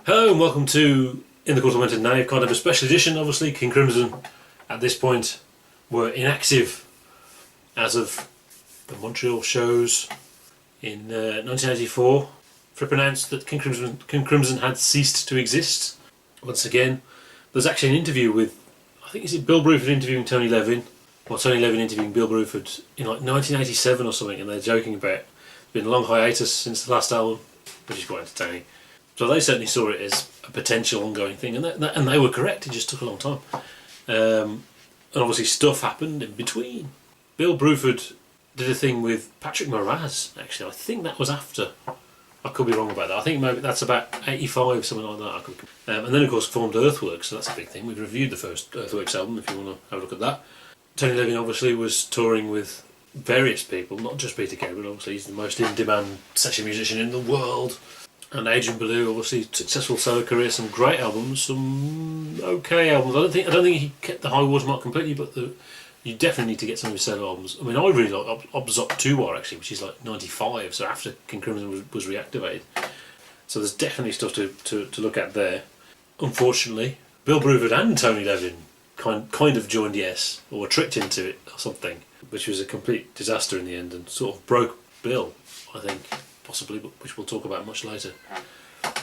Hello and welcome to In the Court of Wenton Knave, kind of a special edition. Obviously King Crimson at this point were inactive as of the Montreal shows in 1984. Fripp announced that King Crimson had ceased to exist. Once again, there's actually an interview with, I think, is it Bill Bruford interviewing Tony Levin, or Tony Levin interviewing Bill Bruford in like 1987 or something, and they're joking about it's been a long hiatus since the last album, which is quite entertaining. So they certainly saw it as a potential ongoing thing, and they were correct. It just took a long time, and obviously stuff happened in between. Bill Bruford did a thing with Patrick Moraz. Actually, I think that was after. I could be wrong about that. I think maybe that's about 85, something like that. And then of course formed Earthworks, so that's a big thing. We've reviewed the first Earthworks album if you want to have a look at that. Tony Levin obviously was touring with various people, not just Peter Gabriel. Obviously he's the most in-demand session musician in the world. And Adrian Belew, obviously successful solo career, some great albums, some okay albums. I don't think he kept the high watermark completely, but you definitely need to get some of his solo albums. I mean, I really like Obzop 2 actually, which is like 95, so after King Crimson was reactivated. So there's definitely stuff to look at there. Unfortunately, Bill Bruford and Tony Levin kind of joined Yes, or were tricked into it or something, which was a complete disaster in the end and sort of broke Bill, I think. Possibly, but which we'll talk about much later.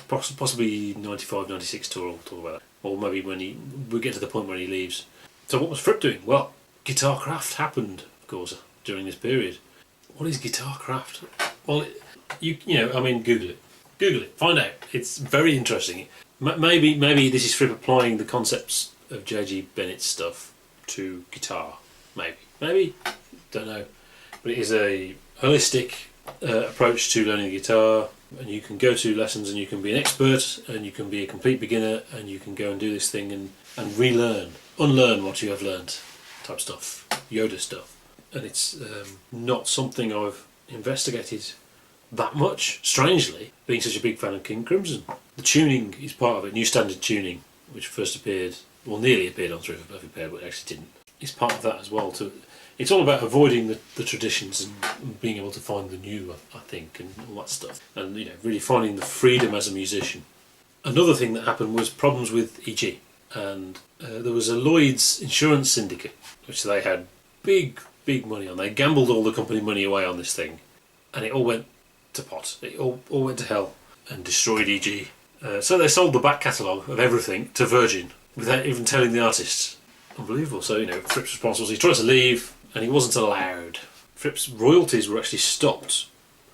Possibly 95, 96 tour, we'll talk about that. Or maybe when we get to the point where he leaves. So what was Fripp doing? Well, Guitarcraft happened, of course, during this period. What is Guitarcraft? Well, you know, I mean, Google it, find out. It's very interesting. Maybe this is Fripp applying the concepts of J.G. Bennett's stuff to guitar. Maybe, don't know. But it is a holistic approach to learning the guitar, and you can go to lessons and you can be an expert and you can be a complete beginner and you can go and do this thing and unlearn what you have learned type stuff, Yoda stuff. And it's not something I've investigated that much, strangely, being such a big fan of King Crimson. The tuning is part of it, new standard tuning, which first appeared, well, nearly appeared on Through for Perfect Pair, but actually didn't. It's part of that as well. It's all about avoiding the traditions and being able to find the new, I think, and all that stuff. And, you know, really finding the freedom as a musician. Another thing that happened was problems with EG. And there was a Lloyd's insurance syndicate, which they had big money on. They gambled all the company money away on this thing. And it all went to pot. It all went to hell and destroyed EG. So they sold the back catalogue of everything to Virgin without even telling the artists. Unbelievable. So, you know, Fripp's response was he tried to leave and he wasn't allowed. Fripp's royalties were actually stopped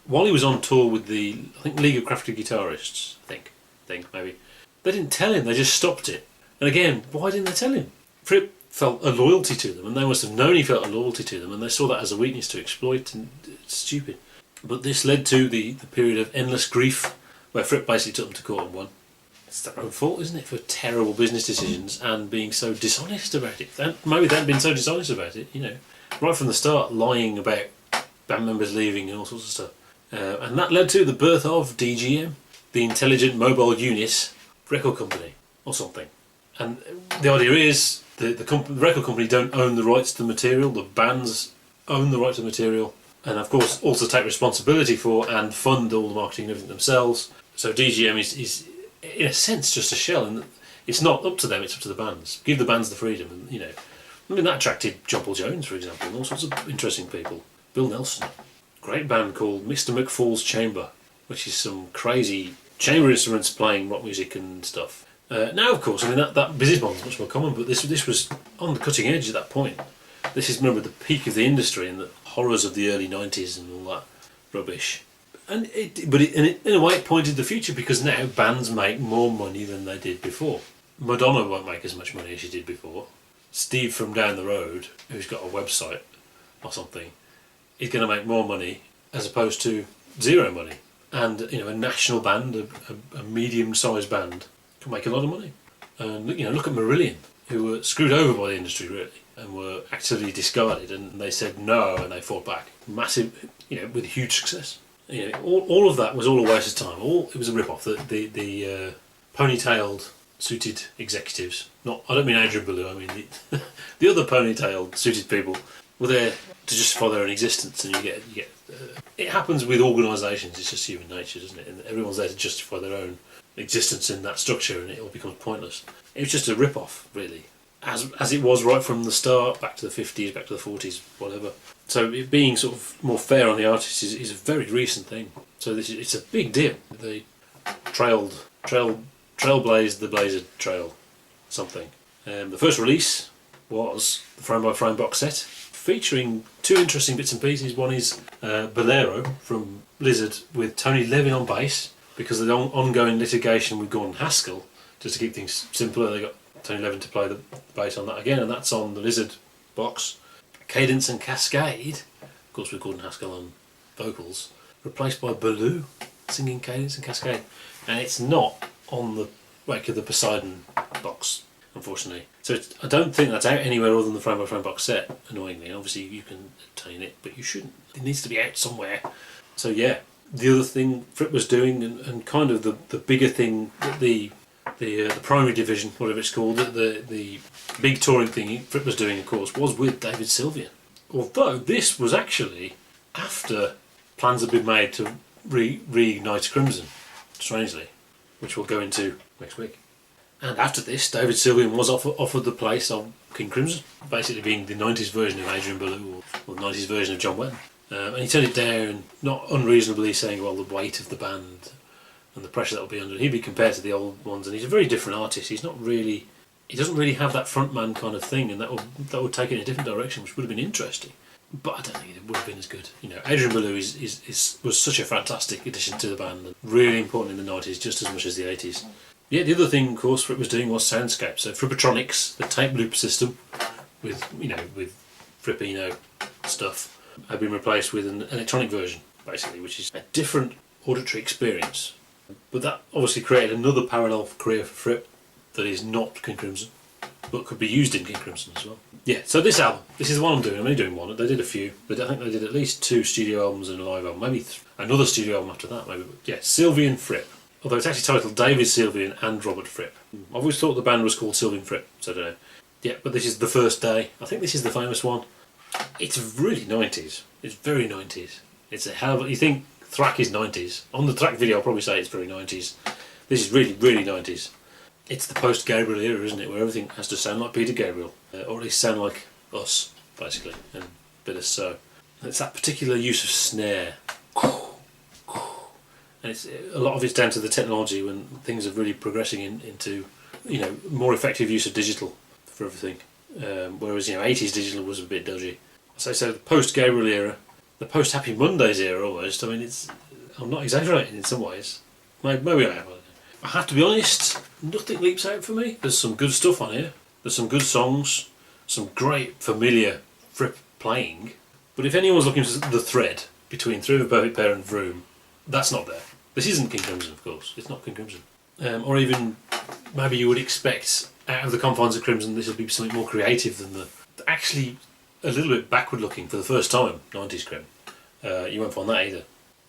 while he was on tour with the, I think, League of Crafted Guitarists. I think maybe. They didn't tell him, they just stopped it. And again, why didn't they tell him? Fripp felt a loyalty to them, and they must have known he felt a loyalty to them, and they saw that as a weakness to exploit, and it's stupid. But this led to the period of endless grief, where Fripp basically took them to court and won. It's their own fault, isn't it, for terrible business decisions and being so dishonest about it. Maybe they hadn't been so dishonest about it, you know. Right from the start, lying about band members leaving and all sorts of stuff. And that led to the birth of DGM, the Intelligent Mobile Unit record company, or something. And the idea is the record company don't own the rights to the material, the bands own the rights to the material, and of course also take responsibility for and fund all the marketing and everything themselves. So DGM is in a sense just a shell, and it's not up to them, it's up to the bands. Give the bands the freedom, and you know, I mean that attracted John Paul Jones, for example, and all sorts of interesting people. Bill Nelson, great band called Mr. McFall's Chamber, which is some crazy chamber instruments playing rock music and stuff. Now, of course, I mean that business model is much more common, but this was on the cutting edge at that point. This is, remember, the peak of the industry and the horrors of the early 90s and all that rubbish. And in a way it pointed the future, because now bands make more money than they did before. Madonna won't make as much money as she did before. Steve from down the road, who's got a website or something, is going to make more money as opposed to zero money. And you know, a national band, a medium-sized band, can make a lot of money. And you know, look at Marillion, who were screwed over by the industry really, and were actively discarded, and they said no, and they fought back. Massive, you know, with huge success. You know, all of that was all a waste of time. It was a rip-off. The ponytailed, suited executives. I don't mean Adrian Belew. I mean the other ponytailed, suited people were there to justify their own existence, and you get. It happens with organisations. It's just human nature, doesn't it? And everyone's there to justify their own existence in that structure, and it all becomes pointless. It was just a rip-off, really, as it was right from the start, back to the 50s, back to the 40s, whatever. So it being sort of more fair on the artists is a very recent thing. So it's a big deal. They trailblazed the Blazer Trail something. The first release was the frame by frame box set, featuring two interesting bits and pieces. One is Bolero from Blizzard with Tony Levin on bass, because of the ongoing litigation with Gordon Haskell. Just to keep things simpler, they got Tony Levin to play the bass on that again, and that's on the Lizard box. Cadence and Cascade, of course with Gordon Haskell on vocals, replaced by Baloo singing Cadence and Cascade. And it's not on the Wake of the Poseidon box, unfortunately. So I don't think that's out anywhere other than the frame by frame box set, annoyingly. Obviously you can obtain it, but you shouldn't. It needs to be out somewhere. So yeah, the other thing Fripp was doing, and kind of the bigger thing that the primary division, whatever it's called, the big touring thing Fripp was doing, of course, was with David Sylvian. Although this was actually after plans had been made to reignite Crimson, strangely, which we'll go into next week. And after this, David Sylvian was offered the place of King Crimson, basically being the 90s version of Adrian Belew, or the 90s version of John Wenton. And he turned it down, not unreasonably, saying, well, the weight of the band and the pressure that will be under. He'd be compared to the old ones, and he's a very different artist. He doesn't really have that frontman kind of thing, and that would take it in a different direction, which would have been interesting. But I don't think it would have been as good. You know, Adrian Belew was such a fantastic addition to the band, and really important in the 90s, just as much as the 80s. Yeah, the other thing, of course, Fripp was doing was soundscape. So Frippatronics, the tape loop system, with Frippino stuff, had been replaced with an electronic version, basically, which is a different auditory experience. But that obviously created another parallel career for Fripp that is not King Crimson, but could be used in King Crimson as well. Yeah, so this album, this is the one I'm doing. I'm only doing one. They did a few, but I think they did at least 2 studio albums and a live album, maybe another studio album after that, maybe. Yeah, Sylvian Fripp. Although it's actually titled David Sylvian and Robert Fripp. I've always thought the band was called Sylvian Fripp, so I don't know. Yeah, but this is The First Day. I think this is the famous one. It's really 90s. It's very 90s. It's a hell of a... You think thrack is 90s. On the track video I'll probably say it's very 90s. This is really, really 90s. It's the post-Gabriel era, isn't it, where everything has to sound like Peter Gabriel. Or at least sound like us, basically, and a bit of so. It's that particular use of snare. And a lot of it's down to the technology when things are really progressing into more effective use of digital for everything. Whereas 80s digital was a bit dodgy. So the post-Gabriel era, the post-Happy Mondays era almost. I mean, I'm not exaggerating in some ways. Maybe I am. I have to be honest, nothing leaps out for me. There's some good stuff on here. There's some good songs, some great familiar Fripp playing. But if anyone's looking for the thread between Through the Perfect Pair and Vroom, that's not there. This isn't King Crimson, of course. It's not King Crimson. Or even maybe you would expect out of the confines of Crimson this will be something more creative than actually a little bit backward looking for the first time, 90s Crim. You won't find that either.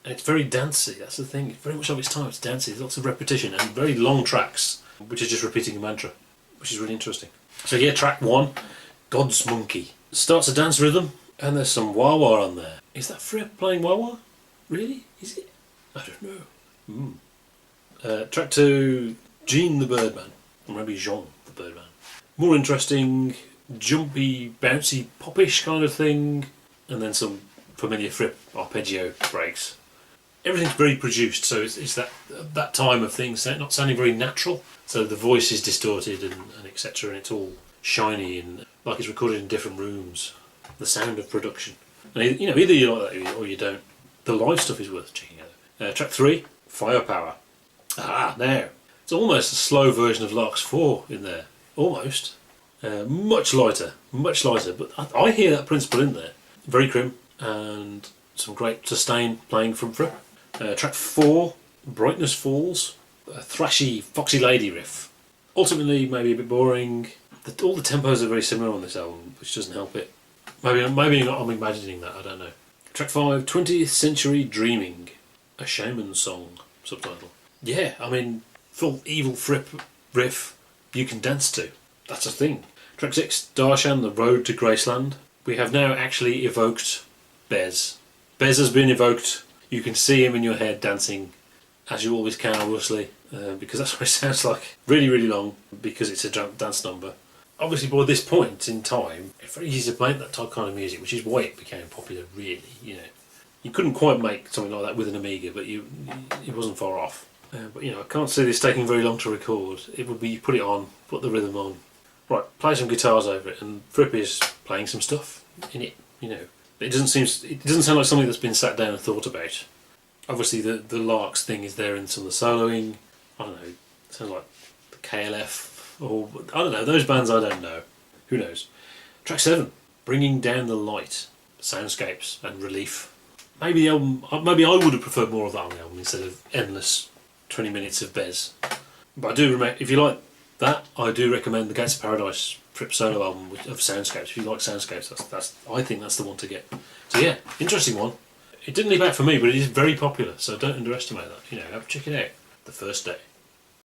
And it's very dancey, that's the thing. Very much of its time it's dancey. There's lots of repetition and very long tracks, which are just repeating a mantra, which is really interesting. So yeah, track 1, God's Monkey. Starts a dance rhythm, and there's some wah-wah on there. Is that Fripp playing wah-wah? Really? Is it? I don't know. Track 2, Jean the Birdman, or maybe Jean the Birdman. More interesting, jumpy, bouncy, popish kind of thing, and then some familiar Fripp arpeggio breaks. Everything's very produced, so it's that time of things not sounding very natural. So the voice is distorted and etc. And it's all shiny and like it's recorded in different rooms. The sound of production. And either you like that or you don't. The live stuff is worth checking out. Track 3, Firepower. Now it's almost a slow version of Lark's 4 in there. Almost. Much lighter, but I hear that principle in there. Very Crim, and some great sustain playing from Fripp. Track 4, Brightness Falls, a thrashy Foxy Lady riff. Ultimately maybe a bit boring. All the tempos are very similar on this album, which doesn't help it. Maybe I'm imagining that, I don't know. Track 5, 20th Century Dreaming, a Shaman song, subtitle. Yeah, I mean, full evil Fripp riff you can dance to. That's a thing. Track 6, Darshan, The Road to Graceland. We have now actually evoked Bez. Bez has been evoked. You can see him in your head dancing, as you always can, obviously. because that's what it sounds like. Really, really long, because it's a dance number. Obviously, by this point in time, it's very easy to make that type kind of music, which is why it became popular. Really, you couldn't quite make something like that with an Amiga, but it wasn't far off. But I can't see this taking very long to record. It would be you put it on, put the rhythm on, right, play some guitars over it, and Fripp is playing some stuff in it. It doesn't sound like something that's been sat down and thought about. Obviously, the Larks thing is there in some of the soloing. I don't know. It sounds like the KLF. Or, I don't know, those bands I don't know. Who knows? Track 7, Bringing Down the Light, Soundscapes and Relief. Maybe I would have preferred more of that on the album instead of endless 20 minutes of Bez. But I do remember, if you like that, I do recommend the Gates of Paradise Fripp solo album of Soundscapes. If you like Soundscapes, I think that's the one to get. So yeah, interesting one. It didn't leave out for me, but it is very popular, so don't underestimate that. Check it out. The First Day.